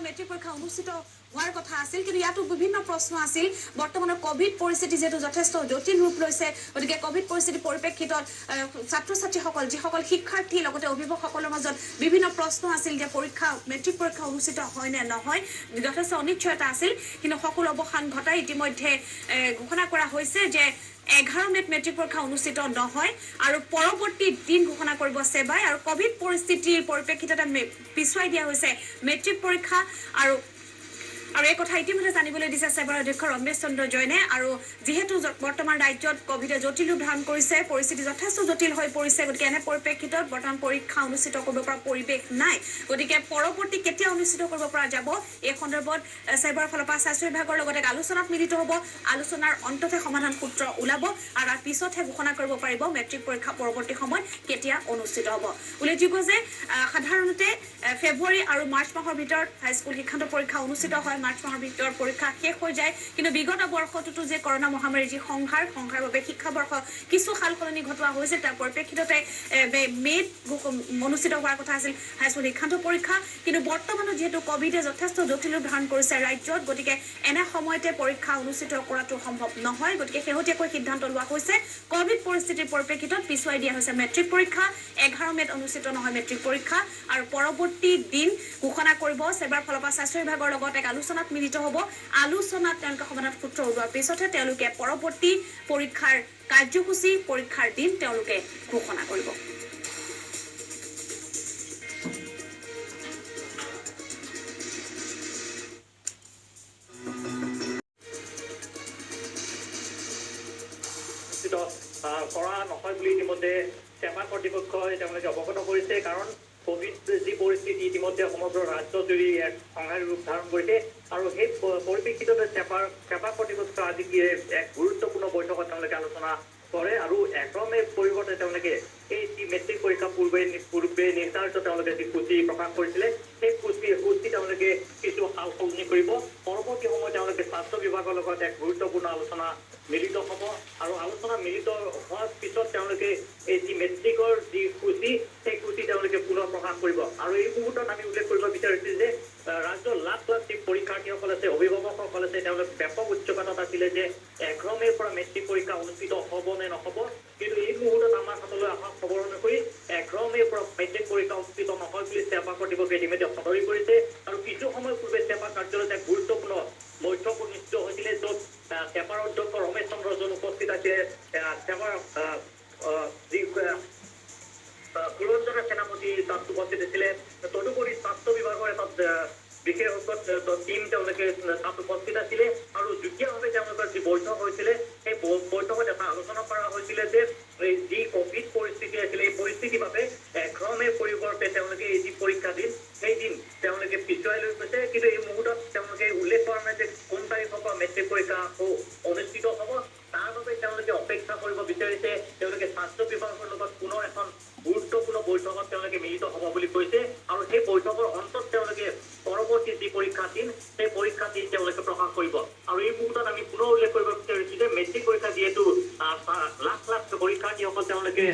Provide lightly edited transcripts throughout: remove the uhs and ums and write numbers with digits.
matric পৰীক্ষা অনুষ্ঠিত হোৱাৰ কথা আছিল কিন্তু ইয়াতো বিভিন্ন প্ৰশ্ন আছিল বৰ্তমানৰ কোভিড পৰিস্থিতি যেটো যথেষ্ট জটিল ৰূপ লৈছে গতিকে কোভিড পৰিস্থিতিৰ পৰিপ্ৰেক্ষিতত ছাত্ৰ ছাত্ৰীসকল যিসকল শিক্ষাৰ্থী লগতে অভিভাৱকসকলৰ মাজত বিভিন্ন প্ৰশ্ন আছিল যে পৰীক্ষা মেট্ৰিক পৰীক্ষা অনুষ্ঠিত হয় নে নহয় যথেষ্ট অনিশ্চয়তা আছিল কিন্তু সকলো অৱসান ঘটাই ইতিমধ্যে ঘোষণা কৰা হৈছে যে 11 মেত মেট্ৰিক পৰীক্ষা অনুষ্ঠিত নহয় আৰু পৰৱৰ্তী দিন ঘোষণা কৰিব সেবাই আৰু কোভিড পৰিস্থিতিৰ পৰিপ্ৰেক্ষিতত পিছুৱাই দিয়া হৈছে মেট্ৰিক পৰীক্ষা আৰু এই কথা ইতিমধ্যে জানিবলৈ দিছে সেবাৰ অধ্যক্ষ ৰমেশ চন্দ্ৰ জৈনে আৰু যেহেতু বৰ্তমান ৰাজ্যত কোভিডে জটিল ৰূপ ধাৰণ কৰিছে পৰিস্থিতি যথেষ্ট জটিল হৈ পৰিছে গতিকে এনে পৰিপ্ৰেক্ষিতত বৰ্তমান পৰীক্ষা অনুষ্ঠিত কৰিব পৰা পৰিৱেশ নাই গতিকে পৰৱৰ্তী কেতিয়া অনুষ্ঠিত কৰিব পৰা যাব এই সন্দৰ্ভত সেবাৰ ফালৰ পৰা স্বাস্থ্য বিভাগৰ লগত আলোচনাত মিলিত হ'ব আলোচনাৰ অন্ততঃ সমাধান সূত্ৰ ওলাব আৰু তাৰ পিছতহে ঘোষণা কৰিব পাৰিব মেট্ৰিক পৰীক্ষা পৰৱৰ্তী সময়ত কেতিয়া অনুষ্ঠিত হ'ব উল্লেখযোগ্য যে সাধাৰণতে ফেব্ৰুৱাৰী আৰু মাৰ্চ মাহৰ ভিতৰত হাইস্কুল শিক্ষান্ত পৰীক্ষা অনুষ্ঠিত হয় মাৰ্চ মাহৰ ভিতৰত পৰীক্ষা শেষ হৈ যায় কিন্তু বিগত বৰ্ষটোতো যে কৰোনা মহামাৰীৰ যি সংঘাৰ বাবে শিক্ষাবৰ্ষ কিছু সালসলনি ঘটোৱা হৈছে তাৰ পৰিপ্ৰেক্ষিততে মেত অনুষ্ঠিত হোৱাৰ কথা আছিল হাইস্কুল শিক্ষান্ত পৰীক্ষা কিন্তু বৰ্তমানো যেহেতু কোভিডে যথেষ্ট জটিল ৰূপ ধাৰণ কৰিছে ৰাজ্যত গতিকে এনে সময়তে পৰীক্ষা অনুষ্ঠিত কৰাটো সম্ভৱ নহয় গতিকে শেহতীয়াকৈ সিদ্ধান্ত লোৱা হৈছে কোভিড পৰিস্থিতিৰ পৰিপ্ৰেক্ষিতত পিছুৱাই দিয়া হৈছে মেট্ৰিক পৰীক্ষা 11 মেত অনুষ্ঠিত নহয় মেট্ৰিক পৰীক্ষা আৰু পৰৱৰ্তী দিন ঘোষণা কৰিব সেবাৰ ফালৰ পৰা স্বাস্থ্য বিভাগৰ লগত আলোচনাত মিলিত হ'ব আলোচনাত তেওঁলোকে সমাধান সূত্ৰ ওলোৱাৰ পিছতহে তেওঁলোকে পৰৱৰ্তী পৰীক্ষাৰ কাৰ্যসূচী পৰীক্ষাৰ দিন তেওঁলোকে ঘোষণা কৰিব কৰা নহয় বুলি ইতিমধ্যে সেৱা কৰ্তৃপক্ষই তেওঁলোকে অৱগত কৰিছে কাৰণ কোভিড যি পৰিস্থিতি ইতিমধ্যে সমগ্ৰ ৰাজ্যজুৰি এক সংঘাত ৰূপ ধাৰণ কৰিছে আৰু সেই পৰিপ্ৰেক্ষিততে সেৱা কৰ্তৃপক্ষ আজি এক গুৰুত্বপূৰ্ণ বৈঠকত তেওঁলোকে আলোচনা কৰে আৰু 11 মেৰ পৰিৱৰ্তে তেওঁলোকে এই যি মেট্ৰিক পৰীক্ষা পূৰ্বে নিৰ্ধাৰিত তেওঁলোকে যি সূচী প্ৰকাশ কৰিছিলে সেই সূচী তেওঁলোকে কিছু সাল সলনি কৰিব পৰৱৰ্তী সময়ত তেওঁলোকে স্বাস্থ্য বিভাগৰ লগত এক গুৰুত্বপূৰ্ণ আলোচনা মিলিত হ'ব আৰু আলোচনা মিলিত হোৱাৰ পিছত তেওঁলোকে এই যি মেট্ৰিকৰ যি সূচী সেই সূচী তেওঁলোকে পুনৰ প্ৰকাশ কৰিব আৰু এই মুহূৰ্তত আমি উল্লেখ কৰিব বিচাৰিছোঁ যে ৰাজ্যৰ লাখ লাখ যি পৰীক্ষাৰ্থীসকল আছে অভিভাৱকসকল আছে তেওঁলোক ব্যাপক উচ্চকতাত আছিলে যে 11 মেৰ পৰা মেট্ৰিক পৰীক্ষা অনুষ্ঠিত হ'ব নে নহ'ব কিন্তু এই মুহূৰ্তত আমাৰ হাতলৈ অহা খবৰ অনুসৰি 11 মেৰ পৰা মেট্ৰিক পৰীক্ষা অনুষ্ঠিত নহয় বুলি সেৱা কৰ্তৃপক্ষই ইতিমধ্যে সদৰি কৰিছে আৰু কিছু সময় পূৰ্বে সেৱা কাৰ্যালয়ত এক গুৰুত্বপূৰ্ণ বৈঠক অনুষ্ঠিত হৈছিলে য'ত সেৱাৰ অধ্যক্ষ ৰমেশ চন্দ্ৰ জৈন উপস্থিত আছে সেৱাৰ যি পুৰঞ্জনৰ সেনাপতি তাত উপস্থিত আছিলে তদুপৰি স্বাস্থ্য বিভাগৰ এটা বিশেষজ্ঞ টীম তেওঁলোকে তাত উপস্থিত আছিলে আৰু যুটীয়াভাৱে তেওঁলোকৰ যি বৈঠক হৈছিলে সেই বৈঠকত এটা আলোচনা কৰা হৈছিলে যে যি কোভিড পৰিস্থিতি আছিলে এই পৰিস্থিতিৰ বাবে 11 মেৰ পৰিৱৰ্তে তেওঁলোকে এই যি পৰীক্ষা দিন সেই দিন তেওঁলোকে পিছুৱাই লৈ গৈছে কিন্তু এই মুহূৰ্তত তেওঁলোকে উল্লেখ কৰা নাই যে কোন তাৰিখৰ পৰা মেট্ৰিক পৰীক্ষা অনুষ্ঠিত হ'ব তাৰ বাবে তেওঁলোকে অপেক্ষা কৰিব বিচাৰিছে তেওঁলোকে স্বাস্থ্য বিভাগৰ লগত পুনৰ এখন গুৰুত্বপূৰ্ণ বৈঠকত তেওঁলোকে মিলিত হ'ব বুলি কৈছে আৰু সেই বৈঠকৰ অন্তত তেওঁলোকে পৰৱৰ্তী যি পৰীক্ষা দিন সেই পৰীক্ষা দিন তেওঁলোকে প্ৰকাশ কৰিব আৰু এই মুহূৰ্তত আমি পুনৰ উল্লেখ কৰিব বিচাৰিছোঁ যে মেট্ৰিক পৰীক্ষা যিহেতু লাখ লাখ পৰীক্ষাৰ্থীসকল তেওঁলোকে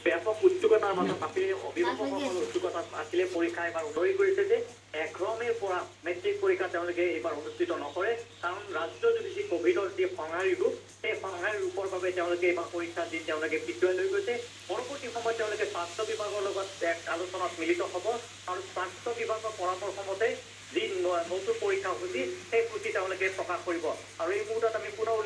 ব্যাপক উচ্চকতাৰ মাজত আছিলে অভিভাৱকসকল উচ্চকতাত আছিলে পৰীক্ষা এবাৰ উদৰি কৰিছে যে 11 মেৰ পৰা মেট্ৰিক পৰীক্ষা তেওঁলোকে এইবাৰ অনুষ্ঠিত নকৰে কাৰণ ৰাজ্যজুৰি যি কোভিডৰ যি সংহাৰী ৰূপ সেই সংহাৰী ৰূপৰ বাবে তেওঁলোকে এইবাৰ পৰীক্ষা দিন তেওঁলোকে পিছুৱাই লৈ গৈছে পৰৱৰ্তী সময়ত তেওঁলোকে স্বাস্থ্য বিভাগৰ লগত এক আলোচনাত মিলিত হ'ব আৰু স্বাস্থ্য বিভাগৰ পৰামৰ্শ মতে যি নতুন পৰীক্ষা সূচী সেই সূচী তেওঁলোকে প্ৰকাশ কৰিব আৰু এই মুহূৰ্তত আমি পুনৰ